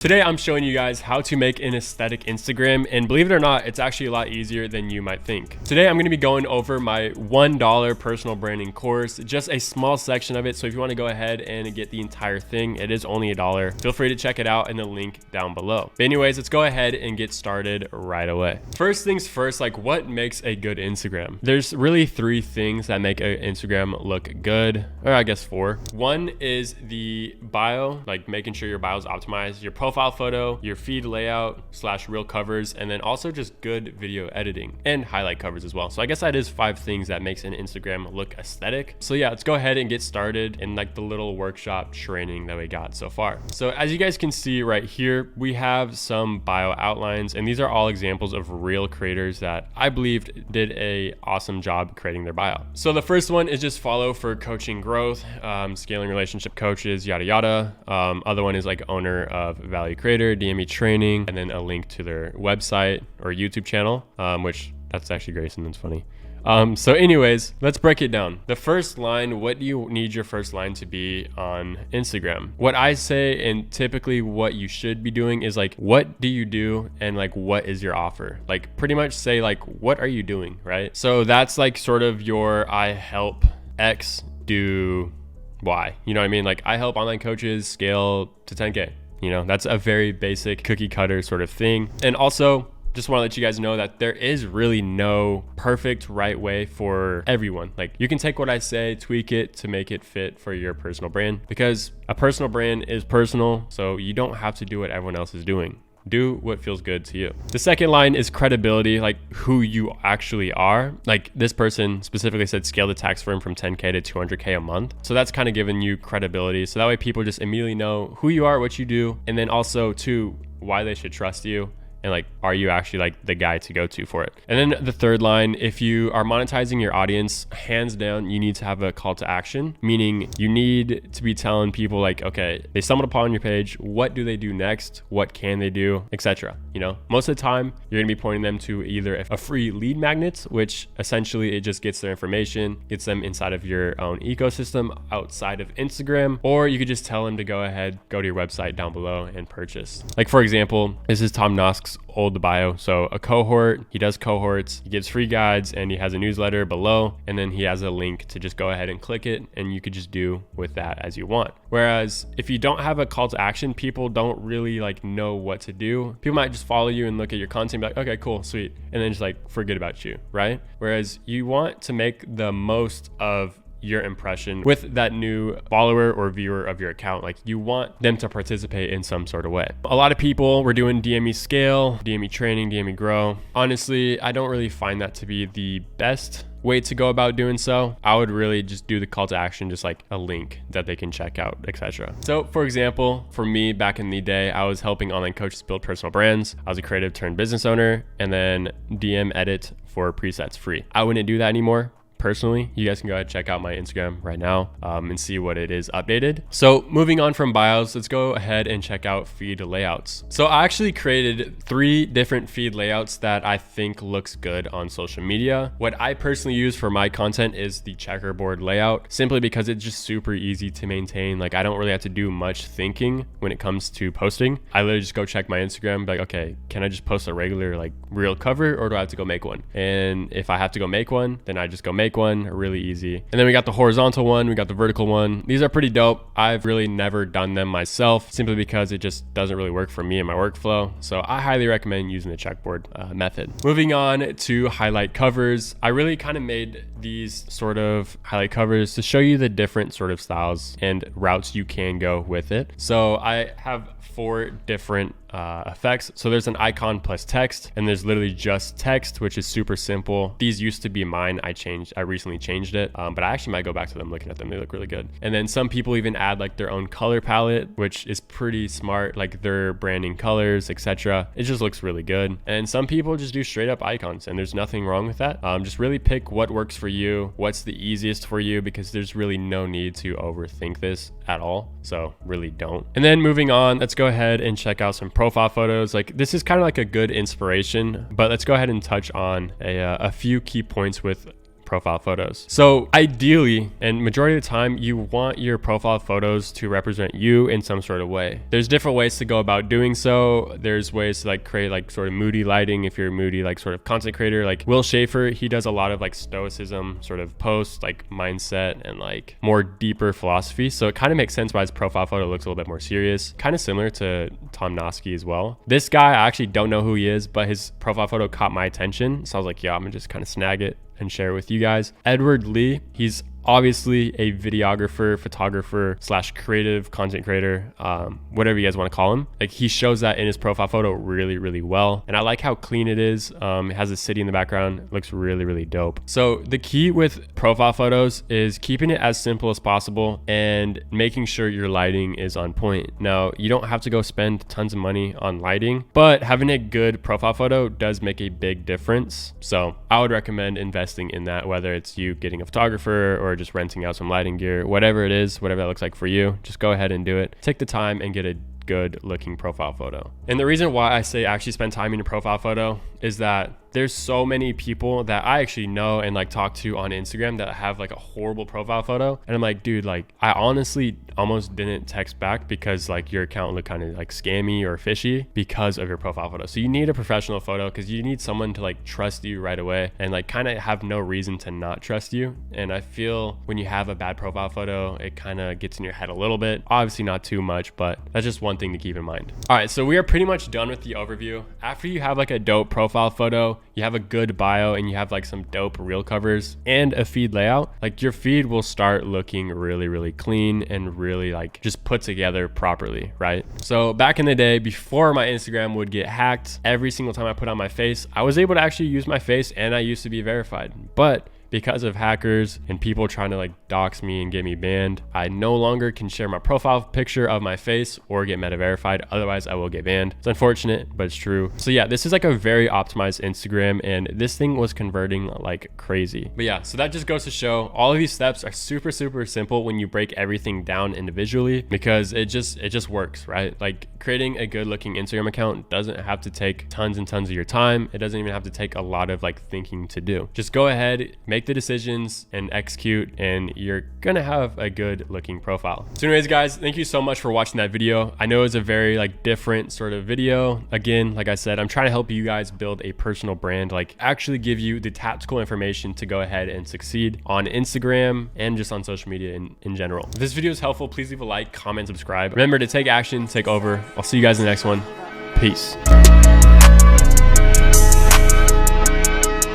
Today, I'm showing you guys how to make an aesthetic Instagram, and believe it or not, it's actually a lot easier than you might think. Today, I'm gonna be going over my $1 personal branding course, just a small section of it. So if you wanna go ahead and get the entire thing, it is only $1. Feel free to check it out in the link down below. But anyways, let's go ahead and get started right away. First things first, like what makes a good Instagram? There's really 3 things that make an Instagram look good, or I guess 4. One is the bio, like making sure your bio is optimized, your profile photo, your feed layout / reel covers, and then also just good video editing and highlight covers as well. So I guess that is 5 things that makes an Instagram look aesthetic. So yeah, let's go ahead and get started in like the little workshop training that we got so far. So as you guys can see right here, we have some bio outlines, and these are all examples of real creators that I believed did a awesome job creating their bio. So the first one is just follow for coaching growth, scaling relationship coaches, yada yada. Other one is like owner of value creator, DME training, and then a link to their website or YouTube channel, which that's actually Grayson, that's funny. So anyways, let's break it down. The first line, what do you need your first line to be on Instagram? What I say, and typically what you should be doing, is like, what do you do? And like, what is your offer? Like pretty much say like, what are you doing, right? So that's like sort of your, I help X do Y, you know what I mean? Like I help online coaches scale to 10K. You know, that's a very basic cookie cutter sort of thing. And also, just want to let you guys know that there is really no perfect right way for everyone. Like you can take what I say, tweak it to make it fit for your personal brand, because a personal brand is personal. So you don't have to do what everyone else is doing. Do what feels good to you. The second line is credibility, like who you actually are. Like this person specifically said, scale the tax firm from 10K to 200K a month. So that's kind of giving you credibility. So that way people just immediately know who you are, what you do, and then also too, why they should trust you. And like, are you actually like the guy to go to for it? And then the third line, if you are monetizing your audience, hands down, you need to have a call to action, meaning you need to be telling people like, okay, they stumbled upon your page. What do they do next? What can they do, etc. You know, most of the time you're gonna be pointing them to either a free lead magnet, which essentially it just gets their information, gets them inside of your own ecosystem outside of Instagram, or you could just tell them to go ahead, go to your website down below and purchase. Like for example, this is Tom Nosk's old bio. So a cohort, he does cohorts, he gives free guides, and he has a newsletter below, and then he has a link to just go ahead and click it, and you could just do with that as you want. Whereas if you don't have a call to action, people don't really like know what to do. People might just follow you and look at your content and be like, okay, cool, sweet, and then just like forget about you, right? Whereas you want to make the most of your impression with that new follower or viewer of your account. Like you want them to participate in some sort of way. A lot of people were doing DME scale, DME training, DME grow. Honestly, I don't really find that to be the best way to go about doing so. I would really just do the call to action, just like a link that they can check out, etc. So for example, for me back in the day, I was helping online coaches build personal brands. I was a creative turned business owner, and then DM edit for presets free. I wouldn't do that anymore. Personally, you guys can go ahead and check out my Instagram right now and see what it is updated. So moving on from bios, let's go ahead and check out feed layouts. So I actually created 3 different feed layouts that I think looks good on social media. What I personally use for my content is the checkerboard layout, simply because it's just super easy to maintain. Like I don't really have to do much thinking when it comes to posting. I literally just go check my Instagram, be like, okay, can I just post a regular like reel cover, or do I have to go make one? And if I have to go make one, then I just go make one, really easy. And then we got the horizontal one, we got the vertical one. These are pretty dope. I've really never done them myself, simply because it just doesn't really work for me and my workflow. So I highly recommend using the checkboard method. Moving on to highlight covers. I really kind of made these sort of highlight covers to show you the different sort of styles and routes you can go with it. So I have 4 different effects. So there's an icon plus text, and there's literally just text, which is super simple. These used to be mine. I recently changed it, but I actually might go back to them looking at them. They look really good. And then some people even add like their own color palette, which is pretty smart, like their branding colors, etc. It just looks really good. And some people just do straight up icons, and there's nothing wrong with that. Just really pick what works for you, what's the easiest for you, because there's really no need to overthink this at all. So really don't. And then moving on, let's go ahead and check out some profile photos. Like this is kind of like a good inspiration, but let's go ahead and touch on a few key points with profile photos. So ideally, and majority of the time, you want your profile photos to represent you in some sort of way. There's different ways to go about doing so. There's ways to like create like sort of moody lighting if you're a moody like sort of content creator. Like Will Schaefer, he does a lot of like stoicism sort of posts, like mindset and like more deeper philosophy. So it kind of makes sense why his profile photo looks a little bit more serious, kind of similar to Tom Noski as well. This guy, I actually don't know who he is, but his profile photo caught my attention. So I was like, yeah, I'm gonna just kind of snag it and share it with you guys. Edward Lee, he's obviously a videographer, photographer / creative content creator, whatever you guys want to call him. Like he shows that in his profile photo really well, and I like how clean it is. It has a city in the background. It looks really dope. So the key with profile photos is keeping it as simple as possible and making sure your lighting is on point. Now you don't have to go spend tons of money on lighting, but having a good profile photo does make a big difference. So I would recommend investing in that, whether it's you getting a photographer or just renting out some lighting gear, whatever it is, whatever that looks like for you, just go ahead and do it. Take the time and get a good looking profile photo. And the reason why I say actually spend time in your profile photo is that there's so many people that I actually know and like talk to on Instagram that have like a horrible profile photo. And I'm like, dude, like I honestly almost didn't text back because like your account looked kind of like scammy or fishy because of your profile photo. So you need a professional photo because you need someone to like trust you right away and like kind of have no reason to not trust you. And I feel when you have a bad profile photo, it kind of gets in your head a little bit. Obviously not too much, but that's just one thing to keep in mind. All right, so we are pretty much done with the overview. After you have like a dope profile photo, you have a good bio, and you have like some dope reel covers and a feed layout, like your feed will start looking really clean and really like just put together properly, right? So back in the day, before my Instagram would get hacked, every single time I put on my face, I was able to actually use my face and I used to be verified. But because of hackers and people trying to like dox me and get me banned, I no longer can share my profile picture of my face or get meta verified. Otherwise I will get banned. It's unfortunate, but it's true. So yeah, this is like a very optimized Instagram, and this thing was converting like crazy. But yeah, so that just goes to show all of these steps are super simple when you break everything down individually, because it just works, right? Like creating a good looking Instagram account doesn't have to take tons and tons of your time. It doesn't even have to take a lot of like thinking to do. Just go ahead, make the decisions and execute, and you're gonna have a good looking profile. So anyways guys, thank you so much for watching that video. I know it's a very like different sort of video. Again, like I said, I'm trying to help you guys build a personal brand, like actually give you the tactical information to go ahead and succeed on Instagram and just on social media in general. If this video is helpful, please leave a like, comment, subscribe. Remember to take action, take over. I'll see you guys in the next one. Peace.